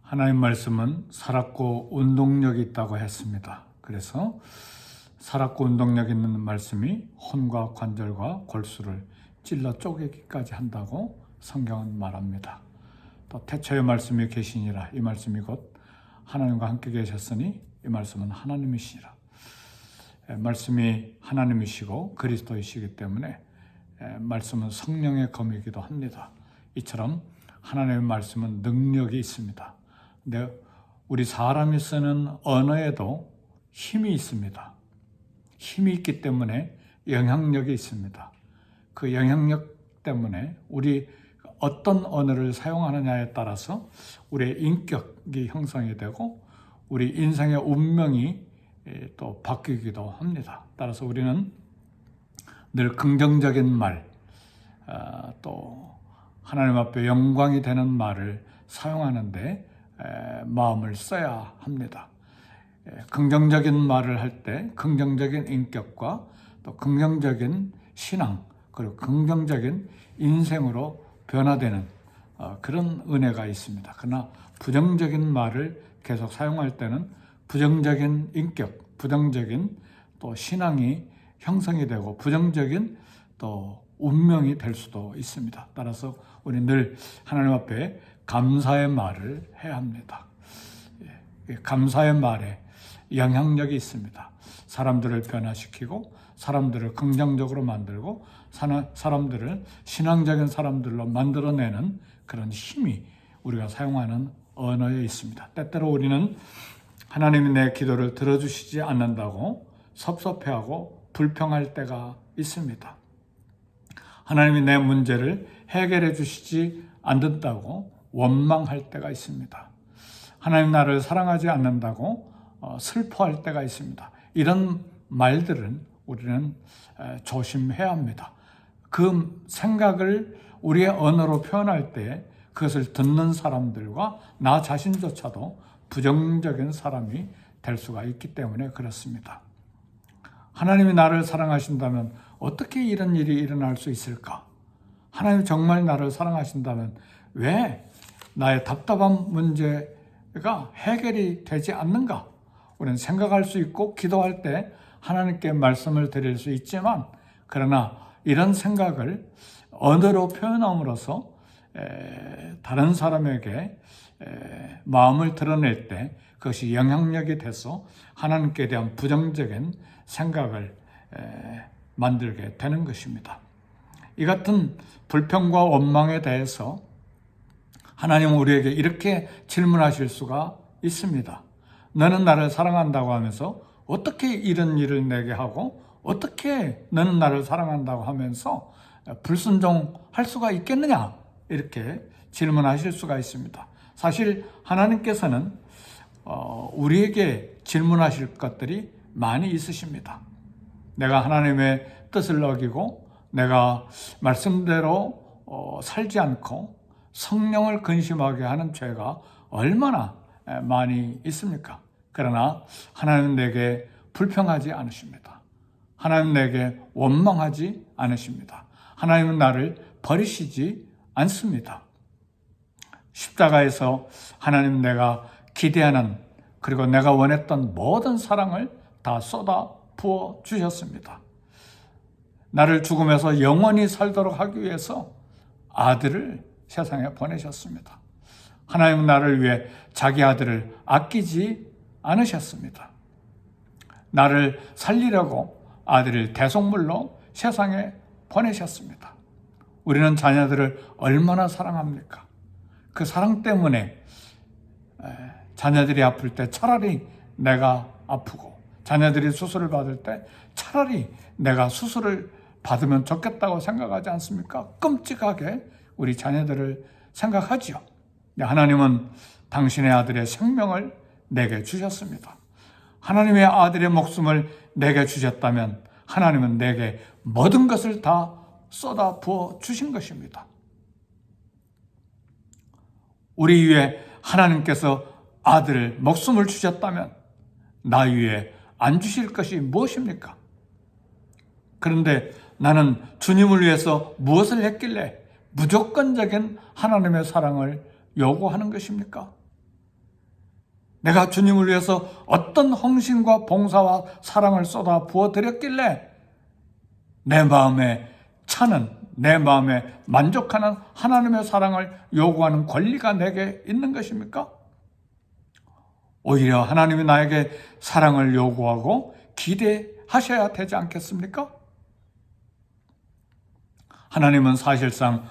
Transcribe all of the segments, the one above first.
하나님 말씀은 살았고 운동력이 있다고 했습니다. 그래서 살았고 운동력 있는 말씀이 혼과 관절과 골수를 찔러 쪼개기까지 한다고 성경은 말합니다. 또 태초의 말씀이 계시니라, 이 말씀이 곧 하나님과 함께 계셨으니 이 말씀은 하나님이시니라. 말씀이 하나님이시고 그리스도이시기 때문에 말씀은 성령의 검이기도 합니다. 이처럼 하나님의 말씀은 능력이 있습니다. 근데 우리 사람이 쓰는 언어에도 힘이 있습니다. 힘이 있기 때문에 영향력이 있습니다. 그 영향력 때문에 우리 어떤 언어를 사용하느냐에 따라서 우리의 인격이 형성이 되고 우리 인생의 운명이 또 바뀌기도 합니다. 따라서 우리는 늘 긍정적인 말, 또 하나님 앞에 영광이 되는 말을 사용하는데 마음을 써야 합니다. 긍정적인 말을 할 때 긍정적인 인격과 또 긍정적인 신앙, 그리고 긍정적인 인생으로 변화되는 그런 은혜가 있습니다. 그러나 부정적인 말을 계속 사용할 때는 부정적인 인격, 부정적인 또 신앙이 형성이 되고 부정적인 또 운명이 될 수도 있습니다. 따라서 우리 늘 하나님 앞에 감사의 말을 해야 합니다. 감사의 말에 영향력이 있습니다. 사람들을 변화시키고 사람들을 긍정적으로 만들고 사람들을 신앙적인 사람들로 만들어내는 그런 힘이 우리가 사용하는 언어에 있습니다. 때때로 우리는 하나님이 내 기도를 들어주시지 않는다고 섭섭해하고 불평할 때가 있습니다. 하나님이 내 문제를 해결해 주시지 않는다고 원망할 때가 있습니다. 하나님 나를 사랑하지 않는다고 슬퍼할 때가 있습니다. 이런 말들은 우리는 조심해야 합니다. 그 생각을 우리의 언어로 표현할 때 그것을 듣는 사람들과 나 자신조차도 부정적인 사람이 될 수가 있기 때문에 그렇습니다. 하나님이 나를 사랑하신다면 어떻게 이런 일이 일어날 수 있을까? 하나님 정말 나를 사랑하신다면 왜 나의 답답한 문제가 해결이 되지 않는가? 우리는 생각할 수 있고 기도할 때 하나님께 말씀을 드릴 수 있지만 그러나 이런 생각을 언어로 표현함으로써 다른 사람에게 마음을 드러낼 때 그것이 영향력이 돼서 하나님께 대한 부정적인 생각을 만들게 되는 것입니다. 이 같은 불평과 원망에 대해서 하나님은 우리에게 이렇게 질문하실 수가 있습니다. 너는 나를 사랑한다고 하면서 어떻게 이런 일을 내게 하고 어떻게 너는 나를 사랑한다고 하면서 불순종할 수가 있겠느냐? 이렇게 질문하실 수가 있습니다. 사실 하나님께서는 우리에게 질문하실 것들이 많이 있으십니다. 내가 하나님의 뜻을 어기고 내가 말씀대로 살지 않고 성령을 근심하게 하는 죄가 얼마나 많이 있습니까? 그러나 하나님은 내게 불평하지 않으십니다. 하나님은 내게 원망하지 않으십니다. 하나님은 나를 버리시지 않습니다. 십자가에서 하나님 내가 기대하는 그리고 내가 원했던 모든 사랑을 다 쏟아 부어 주셨습니다. 나를 죽음에서 영원히 살도록 하기 위해서 아들을 세상에 보내셨습니다. 하나님은 나를 위해 자기 아들을 아끼지 않으셨습니다. 나를 살리려고 아들을 대속물로 세상에 보내셨습니다. 우리는 자녀들을 얼마나 사랑합니까? 그 사랑 때문에 자녀들이 아플 때 차라리 내가 아프고 자녀들이 수술을 받을 때 차라리 내가 수술을 받으면 좋겠다고 생각하지 않습니까? 끔찍하게 우리 자녀들을 생각하지요. 하나님은 당신의 아들의 생명을 내게 주셨습니다. 하나님의 아들의 목숨을 내게 주셨다면 하나님은 내게 모든 것을 다 쏟아 부어 주신 것입니다. 우리 위에 하나님께서 아들을 목숨을 주셨다면 나 위에 안 주실 것이 무엇입니까? 그런데 나는 주님을 위해서 무엇을 했길래 무조건적인 하나님의 사랑을 요구하는 것입니까? 내가 주님을 위해서 어떤 헌신과 봉사와 사랑을 쏟아 부어드렸길래 내 마음에 차는, 내 마음에 만족하는 하나님의 사랑을 요구하는 권리가 내게 있는 것입니까? 오히려 하나님이 나에게 사랑을 요구하고 기대하셔야 되지 않겠습니까? 하나님은 사실상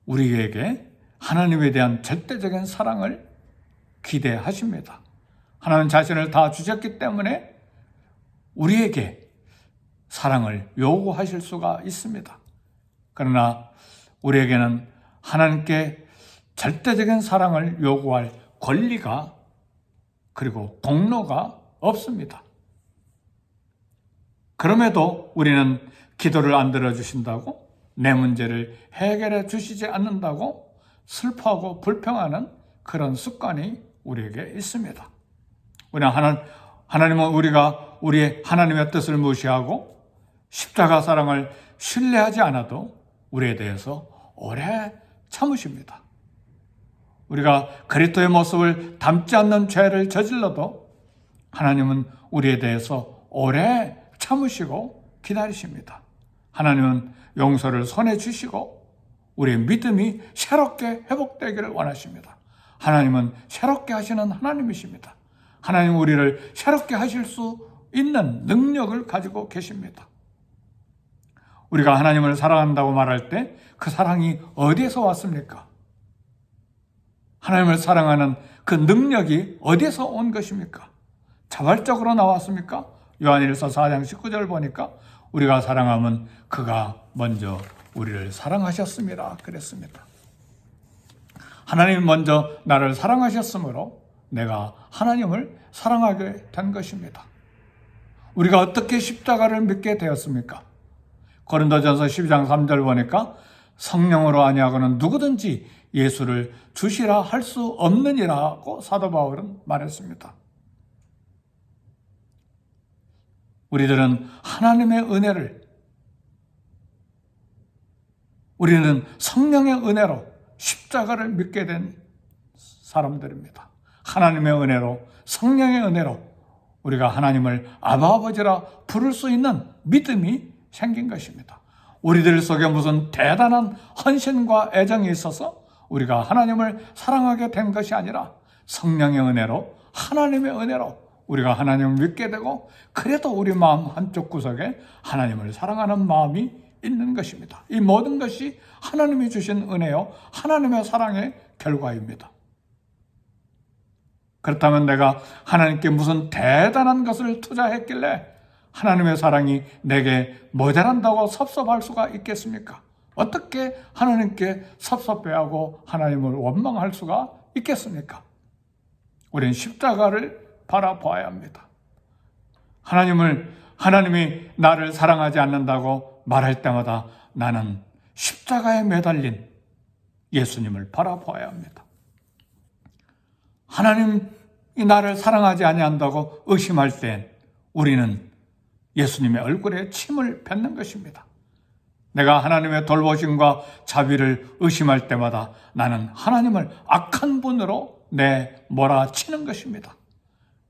우리에게 하나님에 대한 절대적인 사랑을 기대하십니다. 하나님 자신을 다 주셨기 때문에 우리에게 사랑을 요구하실 수가 있습니다. 그러나 우리에게는 하나님께 절대적인 사랑을 요구할 권리가 그리고 공로가 없습니다. 그럼에도 우리는 기도를 안 들어주신다고, 내 문제를 해결해 주시지 않는다고 슬퍼하고 불평하는 그런 습관이 우리에게 있습니다. 하나님은 우리가 우리의 하나님의 뜻을 무시하고 십자가 사랑을 신뢰하지 않아도 우리에 대해서 오래 참으십니다. 우리가 그리스도의 모습을 담지 않는 죄를 저질러도 하나님은 우리에 대해서 오래 참으시고 기다리십니다. 하나님은 용서를 손에 주시고 우리의 믿음이 새롭게 회복되기를 원하십니다. 하나님은 새롭게 하시는 하나님이십니다. 하나님은 우리를 새롭게 하실 수 있는 능력을 가지고 계십니다. 우리가 하나님을 사랑한다고 말할 때 그 사랑이 어디에서 왔습니까? 하나님을 사랑하는 그 능력이 어디에서 온 것입니까? 자발적으로 나왔습니까? 요한일서 4장 19절 보니까 우리가 사랑하면 그가 먼저 우리를 사랑하셨습니다. 그랬습니다. 하나님이 먼저 나를 사랑하셨으므로 내가 하나님을 사랑하게 된 것입니다. 우리가 어떻게 십자가를 믿게 되었습니까? 고린도전서 12장 3절 보니까 성령으로 아니하고는 누구든지 예수를 주시라 할 수 없느니라고 사도 바울은 말했습니다. 우리들은 하나님의 은혜를, 우리는 성령의 은혜로 십자가를 믿게 된 사람들입니다. 하나님의 은혜로, 성령의 은혜로 우리가 하나님을 아버지라 부를 수 있는 믿음이 생긴 것입니다. 우리들 속에 무슨 대단한 헌신과 애정이 있어서 우리가 하나님을 사랑하게 된 것이 아니라 성령의 은혜로, 하나님의 은혜로 우리가 하나님을 믿게 되고, 그래도 우리 마음 한쪽 구석에 하나님을 사랑하는 마음이 있는 것입니다. 이 모든 것이 하나님이 주신 은혜요, 하나님의 사랑의 결과입니다. 그렇다면 내가 하나님께 무슨 대단한 것을 투자했길래 하나님의 사랑이 내게 모자란다고 섭섭할 수가 있겠습니까? 어떻게 하나님께 섭섭해하고 하나님을 원망할 수가 있겠습니까? 우리는 십자가를 바라봐야 합니다. 하나님이 나를 사랑하지 않는다고 말할 때마다 나는 십자가에 매달린 예수님을 바라봐야 합니다. 하나님이 나를 사랑하지 아니한다고 의심할 땐 우리는 예수님의 얼굴에 침을 뱉는 것입니다. 내가 하나님의 돌보심과 자비를 의심할 때마다 나는 하나님을 악한 분으로 몰아치는 것입니다.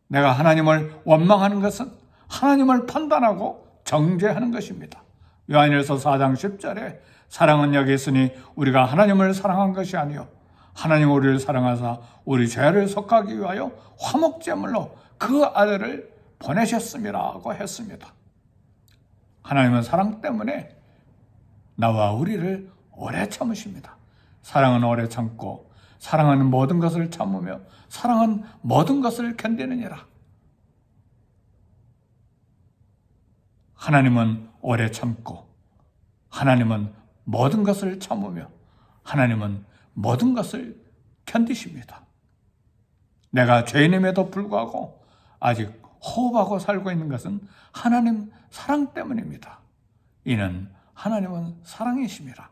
내가 하나님을 원망하는 것은 하나님을 판단하고 정죄하는 것입니다. 요한일서 4장 10절에 사랑은 여기 있으니 우리가 하나님을 사랑한 것이 아니요 하나님 우리를 사랑하사 우리 죄를 속하기 위하여 화목제물로 그 아들을 보내셨음이라고 했습니다. 하나님은 사랑 때문에 나와 우리를 오래 참으십니다. 사랑은 오래 참고 사랑은 모든 것을 참으며 사랑은 모든 것을 견디느니라. 하나님은 오래 참고 하나님은 모든 것을 참으며 하나님은 모든 것을 견디십니다. 내가 죄인임에도 불구하고 아직 호흡하고 살고 있는 것은 하나님 사랑 때문입니다. 이는 하나님은 사랑이심이라.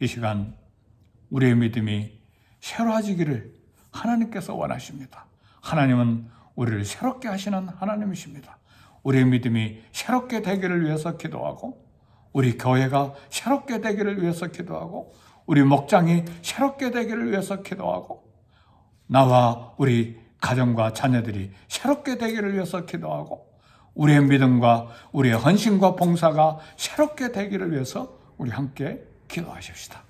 이 시간 우리의 믿음이 새로워지기를 하나님께서 원하십니다. 하나님은 우리를 새롭게 하시는 하나님이십니다. 우리의 믿음이 새롭게 되기를 위해서 기도하고, 우리 교회가 새롭게 되기를 위해서 기도하고, 우리 목장이 새롭게 되기를 위해서 기도하고, 나와 우리 가정과 자녀들이 새롭게 되기를 위해서 기도하고 우리의 믿음과 우리의 헌신과 봉사가 새롭게 되기를 위해서 우리 함께 기도하십시다.